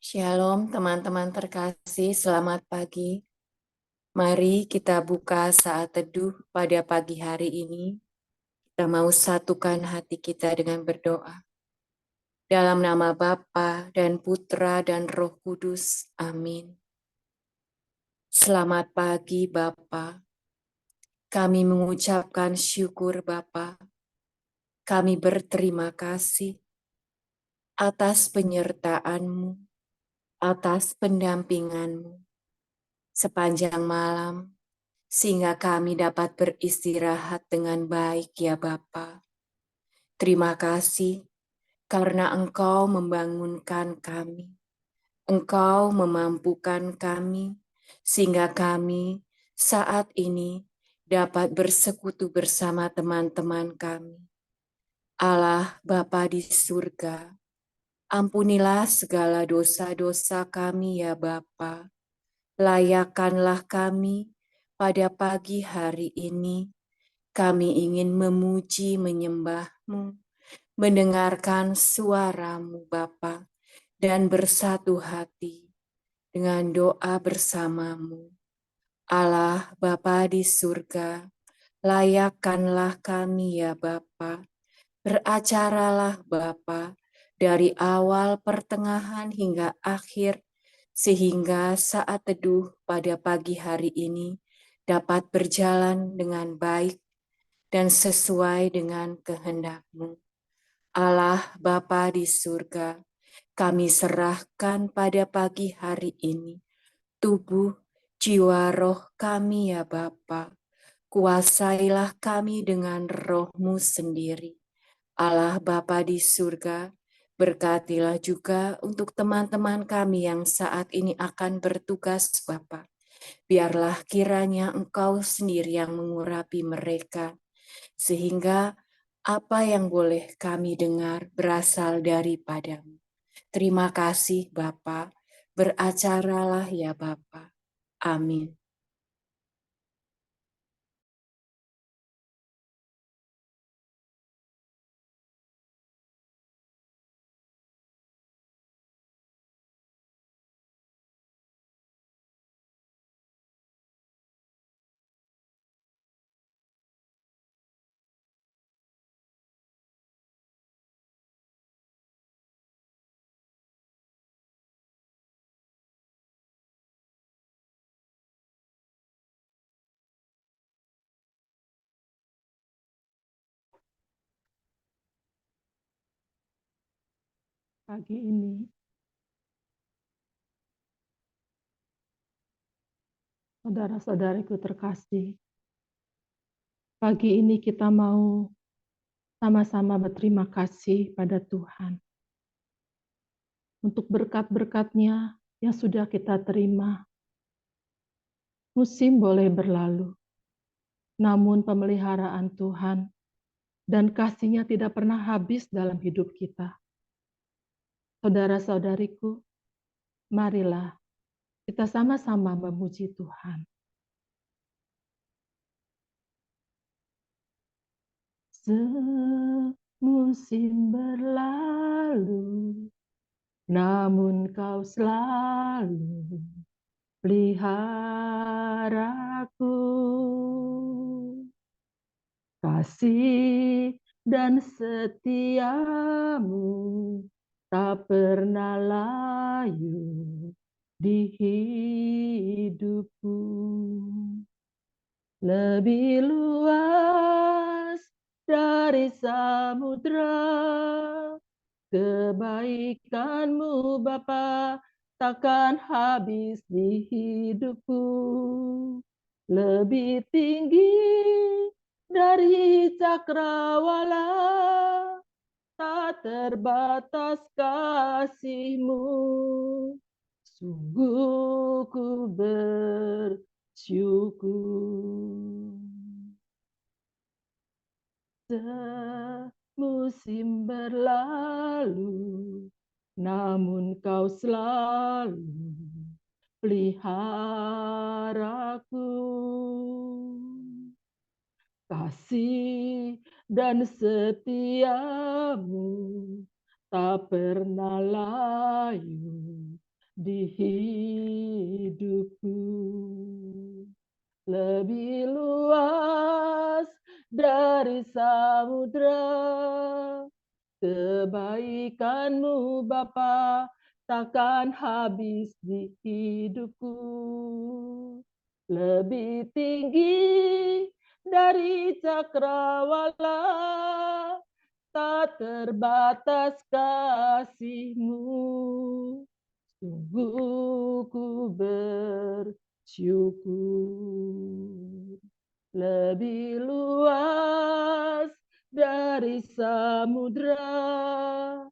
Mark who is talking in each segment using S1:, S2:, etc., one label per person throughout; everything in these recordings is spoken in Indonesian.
S1: Shalom teman-teman terkasih, selamat pagi. Mari kita buka saat teduh pada pagi hari ini. Kita mau satukan hati kita dengan berdoa. Dalam nama Bapa dan Putra dan Roh Kudus, amin. Selamat pagi Bapa. Kami mengucapkan syukur Bapa. Kami berterima kasih atas penyertaan-Mu, atas pendampingan-Mu sepanjang malam, sehingga kami dapat beristirahat dengan baik ya Bapa. Terima kasih karena Engkau membangunkan kami. Engkau memampukan kami sehingga kami saat ini dapat bersekutu bersama teman-teman kami. Allah Bapa di surga, ampunilah segala dosa-dosa kami ya Bapa. Layakkanlah kami pada pagi hari ini. Kami ingin memuji menyembah-Mu, mendengarkan suara-Mu Bapa, dan bersatu hati dengan doa bersama-Mu. Allah Bapa di surga, layakkanlah kami ya Bapa, beracaralah Bapa dari awal pertengahan hingga akhir, sehingga saat teduh pada pagi hari ini dapat berjalan dengan baik dan sesuai dengan kehendak-Mu. Allah Bapa di surga, kami serahkan pada pagi hari ini tubuh, jiwa, roh kami ya Bapa. Kuasailah kami dengan roh-Mu sendiri. Allah Bapa di surga, berkatilah juga untuk teman-teman kami yang saat ini akan bertugas Bapa. Biarlah kiranya Engkau sendiri yang mengurapi mereka, sehingga apa yang boleh kami dengar berasal daripada-Mu. Terima kasih Bapa, beracaralah ya Bapa. Amin.
S2: Pagi ini, saudara-saudariku terkasih, pagi ini kita mau sama-sama berterima kasih pada Tuhan untuk berkat-berkat-Nya yang sudah kita terima. Musim boleh berlalu, namun pemeliharaan Tuhan dan kasih-Nya tidak pernah habis dalam hidup kita. Saudara-saudariku, marilah kita sama-sama memuji Tuhan. Semusim berlalu, namun Kau selalu peliharaku. Kasih dan setiamu tak pernah layu di hidupku. Lebih luas dari samudra, kebaikan-Mu Bapa takkan habis di hidupku. Lebih tinggi dari cakrawala, tak terbatas kasih-Mu. Sungguh ku bersyukur. Semusim berlalu, namun Kau selalu peliharaku. Kasih dan setiamu tak pernah layu di hidupku. Lebih luas dari samudra, kebaikan-Mu Bapa takkan habis di hidupku. Lebih tinggi dari cakrawala, tak terbatas kasih-Mu. Sungguh ku bersyukur. Lebih luas dari samudra,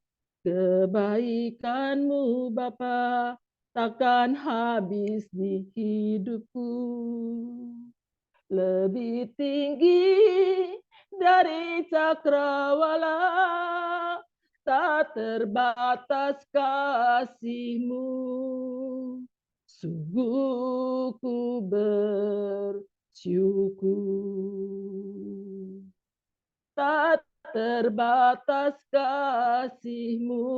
S2: kebaikan-Mu Bapa takkan habis di hidupku. Lebih tinggi dari cakrawala, tak terbatas kasih-Mu. Sungguh ku bersyukur. Tak terbatas kasih-Mu.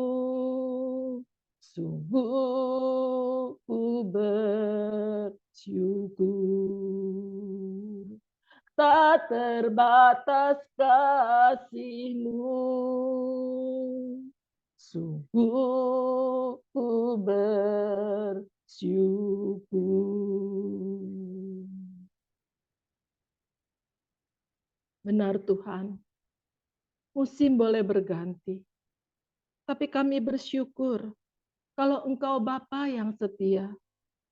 S2: Sungguh ku bersyukur. Tak terbatas kasih-Mu. Sungguh ku bersyukur. Benar Tuhan, musim boleh berganti, tapi kami bersyukur kalau Engkau Bapa yang setia,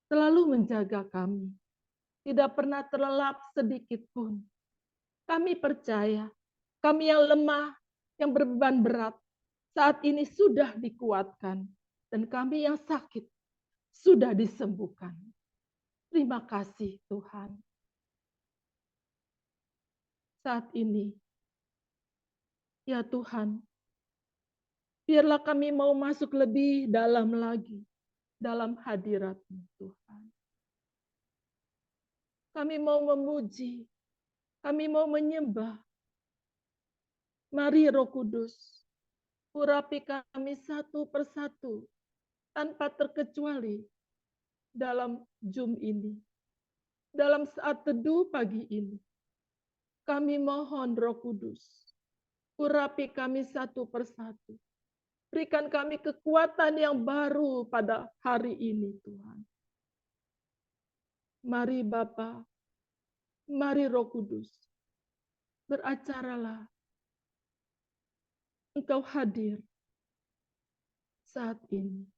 S2: selalu menjaga kami, tidak pernah terlelap sedikit pun. Kami percaya, kami yang lemah, yang berbeban berat, saat ini sudah dikuatkan, dan kami yang sakit sudah disembuhkan. Terima kasih Tuhan. Saat ini, ya Tuhan, biarlah kami mau masuk lebih dalam lagi dalam hadirat-Mu Tuhan. Kami mau memuji, kami mau menyembah. Mari Roh Kudus, urapi kami satu persatu, tanpa terkecuali dalam Zoom ini. Dalam saat teduh pagi ini, kami mohon Roh Kudus, urapi kami satu persatu. Berikan kami kekuatan yang baru pada hari ini Tuhan. Mari Bapa, mari Roh Kudus, beracaralah. Engkau hadir saat ini.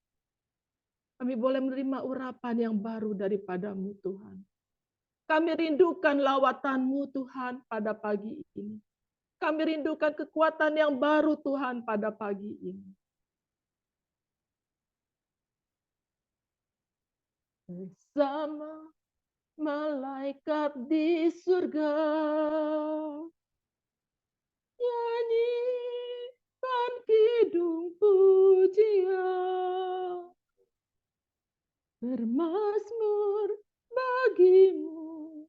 S2: Kami boleh menerima urapan yang baru daripada-Mu Tuhan. Kami rindukan lawatan-Mu Tuhan pada pagi ini. Kami rindukan kekuatan yang baru Tuhan pada pagi ini. Bersama malaikat di surga, nyanyikan kidung pujian, bermazmur bagi-Mu,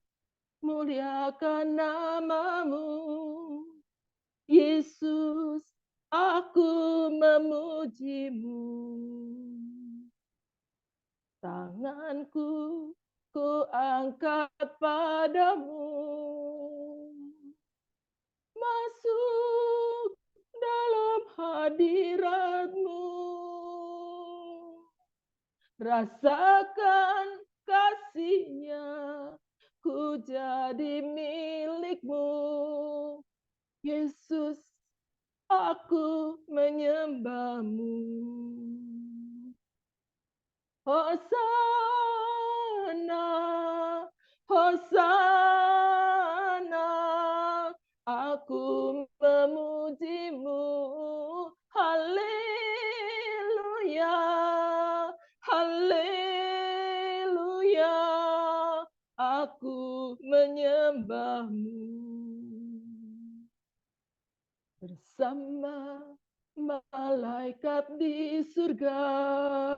S2: muliakan nama-Mu. Yesus, aku memuji-Mu. Tanganku ku angkat padamu, masuk dalam hadirat-Mu. Rasakan kasih-Nya, ku jadi milik-Mu. Yesus, aku menyembah-Mu. Hosana, Hosana, aku memuji-Mu. Haleluya, haleluya, aku menyembah-Mu. Bersama malaikat di surga,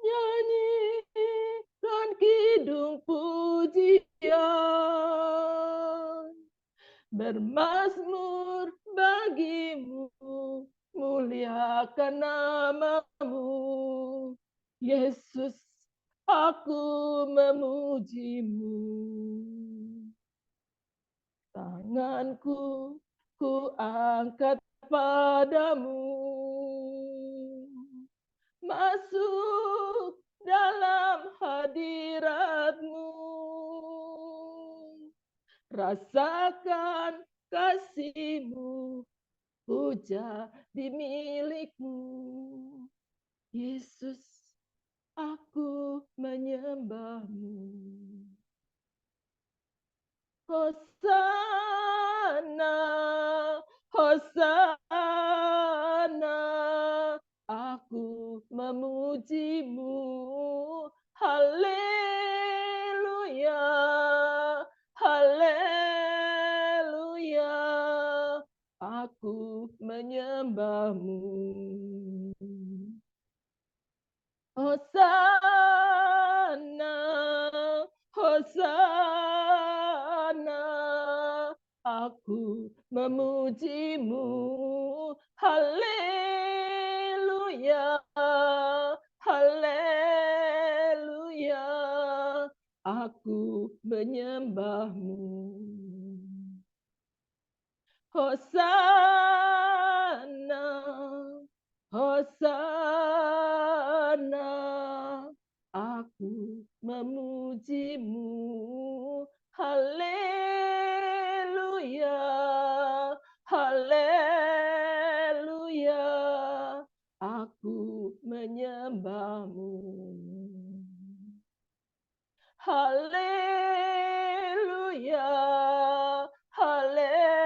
S2: nyanyikan kidung pujian, bermazmur bagi-Mu, muliakan nama-Mu. Yesus, aku memuji-Mu. Tanganku ku angkat padamu, masuk dalam hadirat-Mu. Rasakan kasih-Mu, puja di milik-Mu. Yesus, aku menyembah-Mu. Hosana, Hosana, aku memuji-Mu. Haleluya, haleluya, aku menyembah-Mu. Hosana, Hosana, aku memuji-Mu. Haleluya, haleluya, aku menyembah-Mu. Hosana, Hosana, aku memuji-Mu. Haleluya, haleluya, aku menyembah-Mu. Haleluya, haleluya,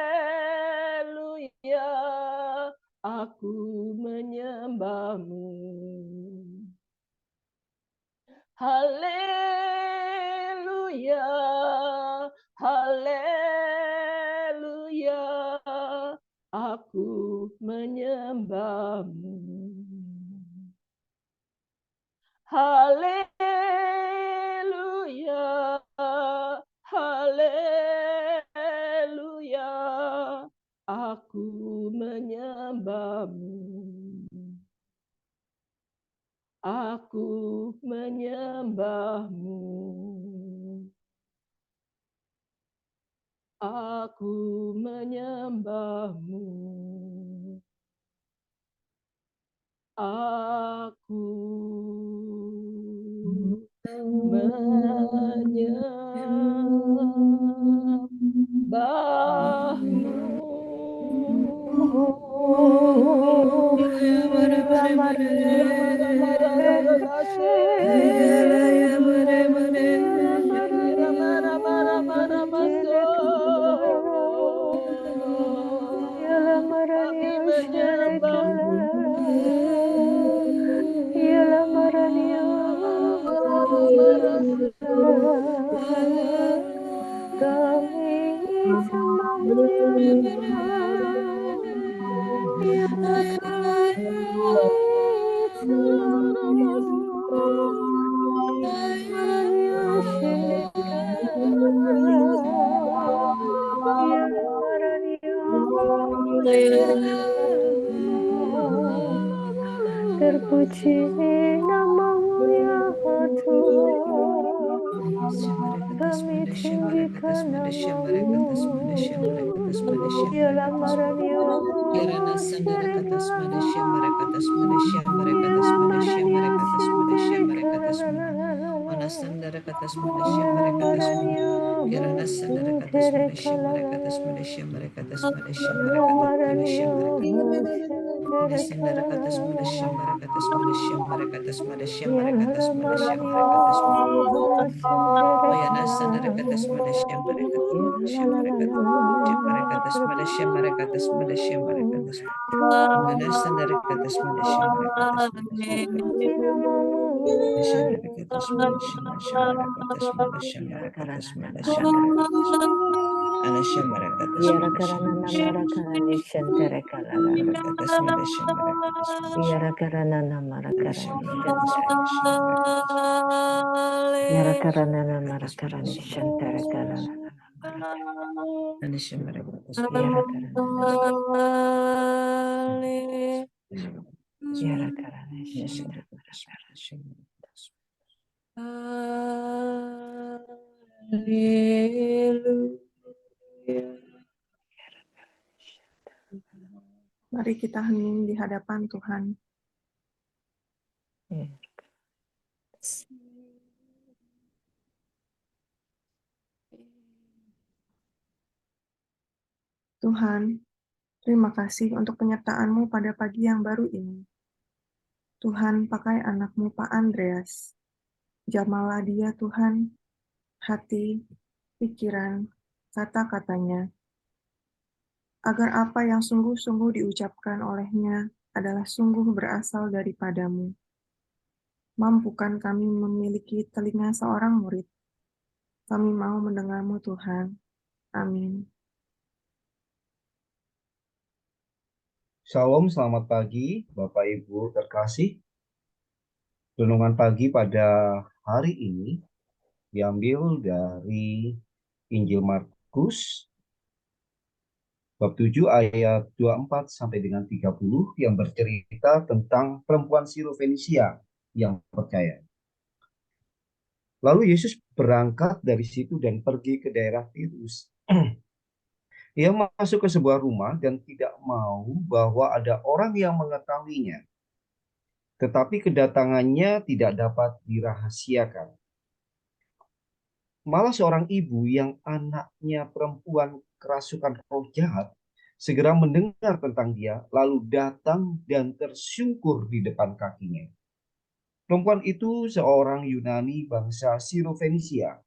S2: aku menyembah-Mu. Haleluya, haleluya, aku menyembah-Mu. Haleluya, haleluya, aku menyembah-Mu. Aku menyembah-Mu. Aku menyembah-Mu. Aku menyembah-Mu. Kami menyembah-Mu.
S3: Kami sembahmu ya Tuhan, ya kami sembahmu, Marania Shendekala, ya Marania Shendekala. Terpuji namamu ya Tuhan, kami tinggikan namamu. Ya Marania Shendekala, ya Marania Shendekala. Ya Marania Shendekala, ya Marania
S1: Haleluya.
S2: Mari kita hening di hadapan Tuhan. Tuhan, terima kasih untuk penyertaan-Mu pada pagi yang baru ini. Tuhan, pakai anak-Mu Pak Andreas. Jamalah dia Tuhan, hati, pikiran, kata-katanya, agar apa yang sungguh-sungguh diucapkan olehnya adalah sungguh berasal daripadamu. Mampukan kami memiliki telinga seorang murid. Kami mau mendengar-Mu Tuhan. Amin.
S4: Shalom, selamat pagi Bapak Ibu terkasih. Renungan pagi pada hari ini diambil dari Injil Markus bab 7 ayat 24 sampai dengan 30 yang bercerita tentang perempuan Sirofenisia yang percaya. Lalu Yesus berangkat dari situ dan pergi ke daerah Tirus. Ia masuk ke sebuah rumah dan tidak mau bahwa ada orang yang mengetahuinya. Tetapi kedatangannya tidak dapat dirahasiakan. Malah seorang ibu yang anaknya perempuan kerasukan roh jahat segera mendengar tentang dia, lalu datang dan tersungkur di depan kakinya. Perempuan itu seorang Yunani bangsa Sirofenisia.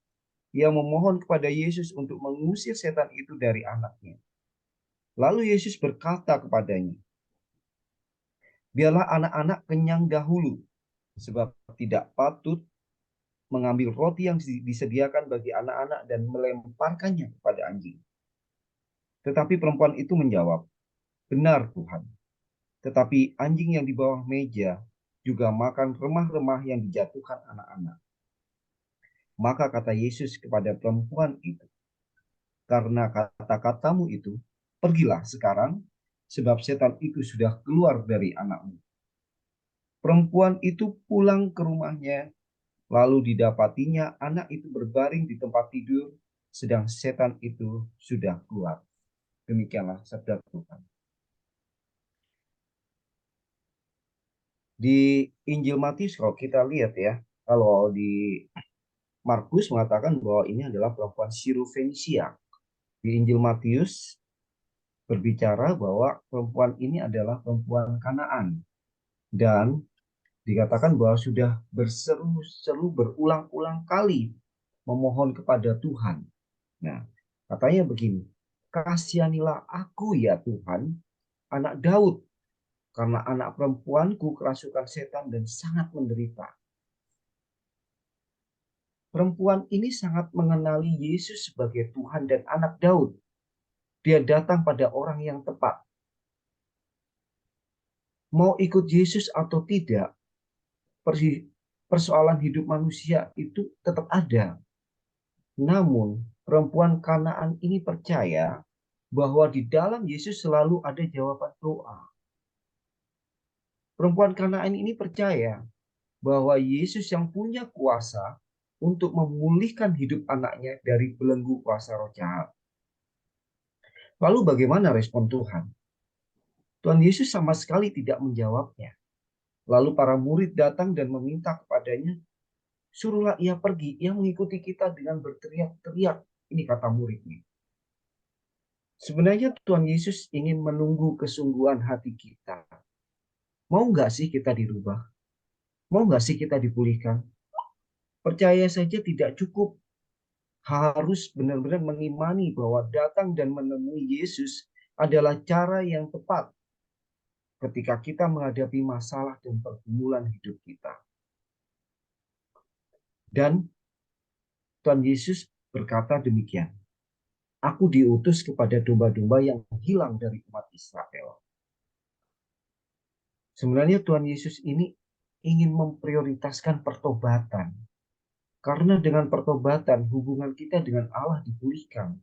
S4: Ia memohon kepada Yesus untuk mengusir setan itu dari anaknya. Lalu Yesus berkata kepadanya, "Biarlah anak-anak kenyang dahulu, sebab tidak patut mengambil roti yang disediakan bagi anak-anak dan melemparkannya kepada anjing." Tetapi perempuan itu menjawab, "Benar Tuhan, tetapi anjing yang di bawah meja juga makan remah-remah yang dijatuhkan anak-anak." Maka kata Yesus kepada perempuan itu, "Karena kata-katamu itu, pergilah sekarang, sebab setan itu sudah keluar dari anakmu." Perempuan itu pulang ke rumahnya. Lalu didapatinya anak itu berbaring di tempat tidur, sedang setan itu sudah keluar. Demikianlah sabda Tuhan. Di Injil Matius kalau kita lihat ya, kalau di Markus mengatakan bahwa ini adalah perempuan Sirofenisia. Di Injil Matius berbicara bahwa perempuan ini adalah perempuan Kanaan. Dan dikatakan bahwa sudah berseru-seru berulang-ulang kali memohon kepada Tuhan. Nah, katanya begini, "Kasihanilah aku ya Tuhan, anak Daud, karena anak perempuanku kerasukan setan dan sangat menderita." Perempuan ini sangat mengenali Yesus sebagai Tuhan dan anak Daud. Dia datang pada orang yang tepat. Mau ikut Yesus atau tidak, persoalan hidup manusia itu tetap ada. Namun, perempuan Kanaan ini percaya bahwa di dalam Yesus selalu ada jawaban doa. Perempuan Kanaan ini percaya bahwa Yesus yang punya kuasa untuk memulihkan hidup anaknya dari belenggu kuasa roh jahat. Lalu bagaimana respon Tuhan? Tuhan Yesus sama sekali tidak menjawabnya. Lalu para murid datang dan meminta kepadanya, "Suruhlah ia pergi, ia mengikuti kita dengan berteriak-teriak." Ini kata muridnya. Sebenarnya Tuhan Yesus ingin menunggu kesungguhan hati kita. Mau nggak sih kita dirubah? Mau nggak sih kita dipulihkan? Percaya saja tidak cukup. Harus benar-benar mengimani bahwa datang dan menemui Yesus adalah cara yang tepat ketika kita menghadapi masalah dan pergumulan hidup kita. Dan Tuhan Yesus berkata demikian, "Aku diutus kepada domba-domba yang hilang dari umat Israel." Sebenarnya Tuhan Yesus ini ingin memprioritaskan pertobatan. Karena dengan pertobatan hubungan kita dengan Allah dipulihkan.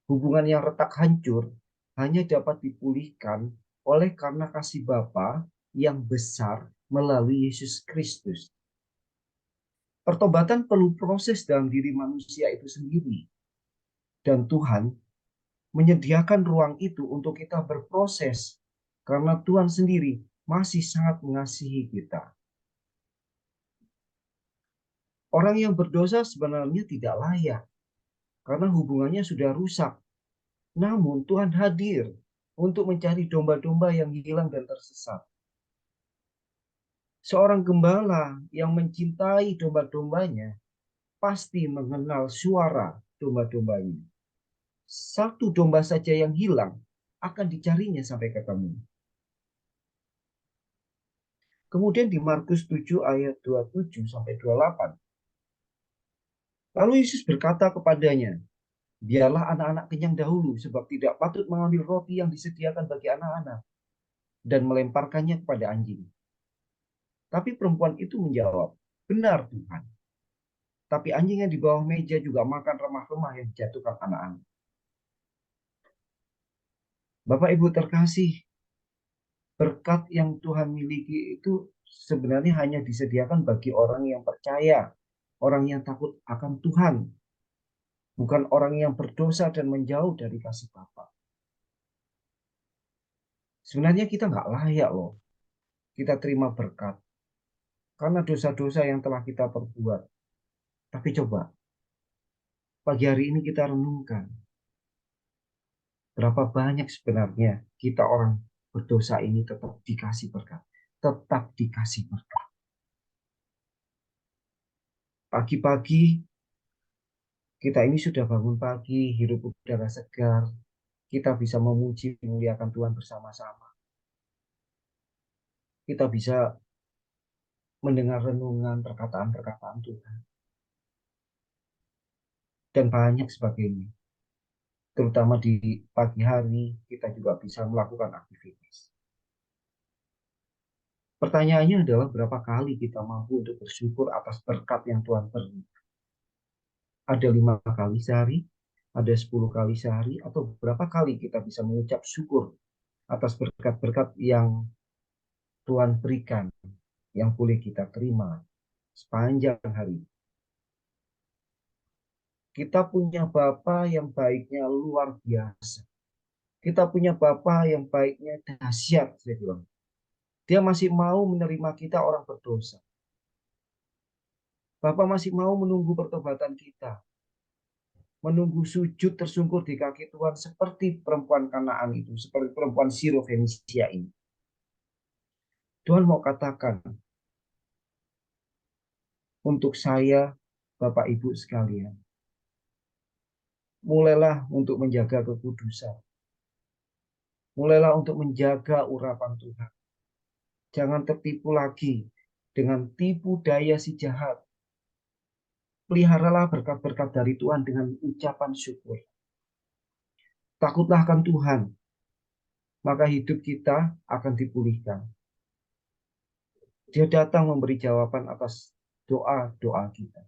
S4: Hubungan yang retak hancur hanya dapat dipulihkan oleh karena kasih Bapa yang besar melalui Yesus Kristus. Pertobatan perlu proses dalam diri manusia itu sendiri. Dan Tuhan menyediakan ruang itu untuk kita berproses. Karena Tuhan sendiri masih sangat mengasihi kita. Orang yang berdosa sebenarnya tidak layak. Karena hubungannya sudah rusak. Namun Tuhan hadir untuk mencari domba-domba yang hilang dan tersesat. Seorang gembala yang mencintai domba-dombanya pasti mengenal suara domba-dombanya. Satu domba saja yang hilang akan dicarinya sampai ketemu. Kemudian di Markus 7 ayat 27 sampai 28. Lalu Yesus berkata kepadanya, biarlah anak-anak kenyang dahulu sebab tidak patut mengambil roti yang disediakan bagi anak-anak dan melemparkannya kepada anjing. Tapi perempuan itu menjawab, benar Tuhan. Tapi anjing yang di bawah meja juga makan remah-remah yang dijatuhkan anak-anak. Bapak Ibu terkasih, berkat yang Tuhan miliki itu sebenarnya hanya disediakan bagi orang yang percaya, orang yang takut akan Tuhan, bukan orang yang berdosa dan menjauh dari kasih Bapa. Sebenarnya kita nggak layak loh, kita terima berkat karena dosa-dosa yang telah kita perbuat. Tapi coba, pagi hari ini kita renungkan, berapa banyak sebenarnya kita orang berdosa ini tetap dikasih berkat. Tetap dikasih berkat. Pagi-pagi kita ini sudah bangun pagi, hirup udara segar. Kita bisa memuji, memuliakan Tuhan bersama-sama. Kita bisa mendengar renungan, perkataan-perkataan Tuhan. Dan banyak sebagainya. Terutama di pagi hari, kita juga bisa melakukan aktivitas. Pertanyaannya adalah berapa kali kita mampu untuk bersyukur atas berkat yang Tuhan beri. Ada 5 kali sehari, ada 10 kali sehari, atau berapa kali kita bisa mengucap syukur atas berkat-berkat yang Tuhan berikan, yang boleh kita terima sepanjang hari. Kita punya Bapa yang baiknya luar biasa. Kita punya Bapa yang baiknya dahsyat, saya bilang. Dia masih mau menerima kita orang berdosa. Bapa masih mau menunggu pertobatan kita. Menunggu sujud tersungkur di kaki Tuhan seperti perempuan Kanaan itu, seperti perempuan Sirofenisia ini. Tuhan mau katakan untuk saya, Bapak Ibu sekalian, mulailah untuk menjaga kekudusan. Mulailah untuk menjaga urapan Tuhan. Jangan tertipu lagi dengan tipu daya si jahat. Peliharalah berkat-berkat dari Tuhan dengan ucapan syukur. Takutlah akan Tuhan, maka hidup kita akan dipulihkan. Dia datang memberi jawaban atas doa-doa kita.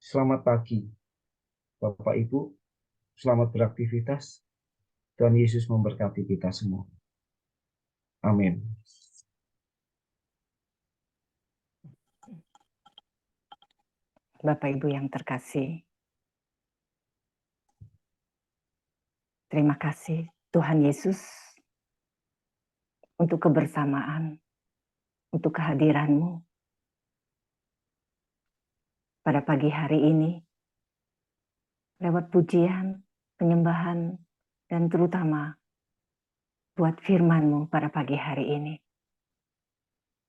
S4: Selamat pagi, Bapak Ibu. Selamat beraktivitas. Tuhan Yesus memberkati kita semua. Amin.
S5: Bapak Ibu yang terkasih, terima kasih Tuhan Yesus untuk kebersamaan, untuk kehadiran-Mu pada pagi hari ini, lewat pujian, penyembahan, dan terutama buat firman-Mu pada pagi hari ini.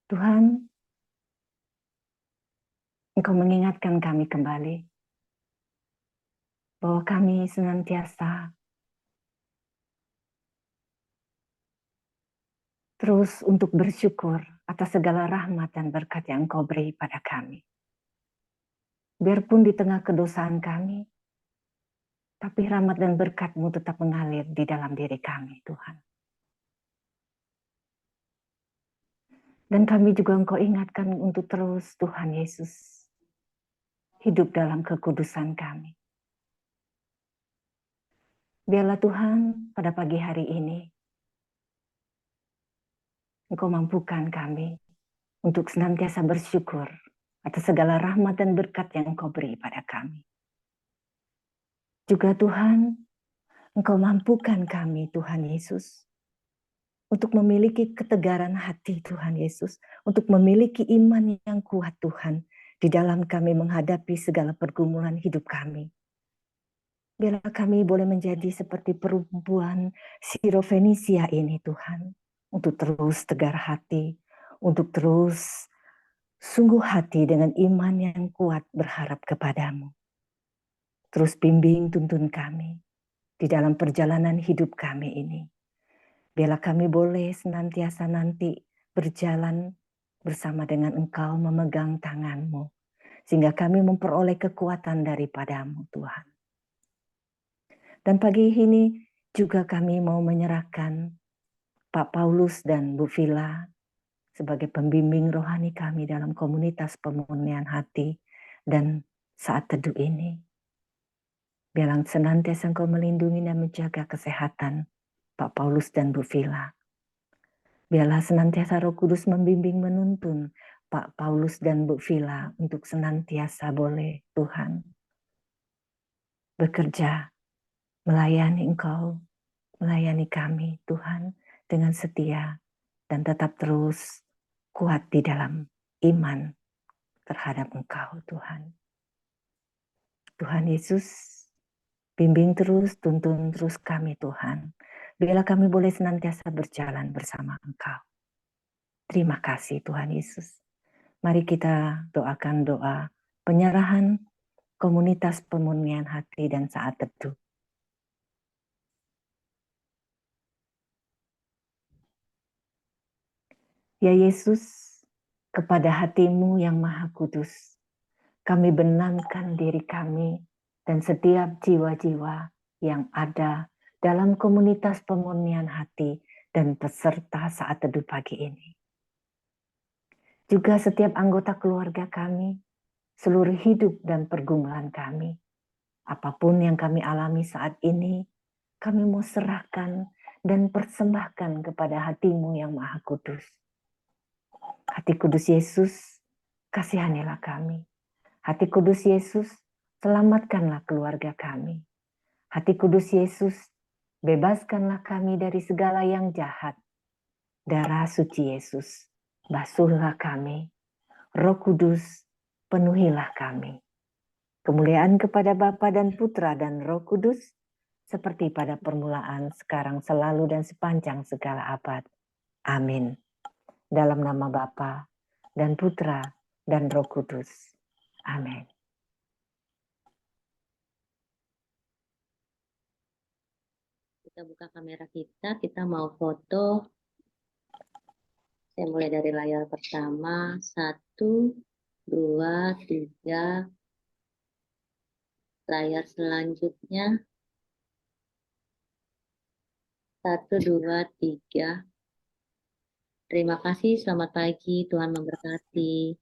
S5: Tuhan, Engkau mengingatkan kami kembali bahwa kami senantiasa terus untuk bersyukur atas segala rahmat dan berkat yang Engkau beri pada kami. Biarpun di tengah kedosaan kami, tapi rahmat dan berkat-Mu tetap mengalir di dalam diri kami, Tuhan. Dan kami juga Engkau ingatkan untuk terus, Tuhan Yesus, hidup dalam kekudusan kami. Biarlah Tuhan pada pagi hari ini, Engkau mampukan kami untuk senantiasa bersyukur atas segala rahmat dan berkat yang Engkau beri pada kami. Juga Tuhan, Engkau mampukan kami, Tuhan Yesus, untuk memiliki ketegaran hati, Tuhan Yesus, untuk memiliki iman yang kuat, Tuhan, di dalam kami menghadapi segala pergumulan hidup kami. Biarlah kami boleh menjadi seperti perempuan Sirofenisia ini, Tuhan, untuk terus tegar hati, untuk terus sungguh hati dengan iman yang kuat berharap kepadamu. Terus bimbing tuntun kami di dalam perjalanan hidup kami ini. Biarlah kami boleh senantiasa nanti berjalan bersama dengan Engkau memegang tangan-Mu, sehingga kami memperoleh kekuatan daripadamu, Tuhan. Dan pagi ini juga kami mau menyerahkan Pak Paulus dan Bu Vila sebagai pembimbing rohani kami dalam komunitas pemurnian hati dan saat teduh ini. Biarlah senantiasa Engkau melindungi dan menjaga kesehatan Pak Paulus dan Bu Vila. Biarlah senantiasa Roh Kudus membimbing menuntun Pak Paulus dan Bu Vila untuk senantiasa boleh Tuhan bekerja, melayani Engkau, melayani kami Tuhan dengan setia dan tetap terus kuat di dalam iman terhadap Engkau Tuhan. Tuhan Yesus, bimbing terus, tuntun terus kami Tuhan. Biarlah kami boleh senantiasa berjalan bersama Engkau. Terima kasih Tuhan Yesus. Mari kita doakan doa penyerahan komunitas pemurnian hati dan saat teduh. Ya Yesus, kepada hati-Mu yang Maha Kudus, kami benamkan diri kami dan setiap jiwa-jiwa yang ada dalam komunitas pemurnian hati dan peserta saat teduh pagi ini. Juga setiap anggota keluarga kami, seluruh hidup dan pergumulan kami. Apapun yang kami alami saat ini, kami mau serahkan dan persembahkan kepada hati-Mu yang Maha Kudus. Hati Kudus Yesus, kasihanilah kami. Hati Kudus Yesus, selamatkanlah keluarga kami. Hati Kudus Yesus, bebaskanlah kami dari segala yang jahat. Darah suci Yesus, basuhlah kami. Roh Kudus, penuhilah kami. Kemuliaan kepada Bapa dan Putra dan Roh Kudus, seperti pada permulaan, sekarang, selalu, dan sepanjang segala abad. Amin. Dalam nama Bapa dan Putra dan Roh Kudus. Amin.
S6: Kita buka kamera kita mau foto. Saya mulai dari layar pertama. 1, 2, 3. Layar selanjutnya. 1, 2, 3. Terima kasih, selamat pagi, Tuhan memberkati.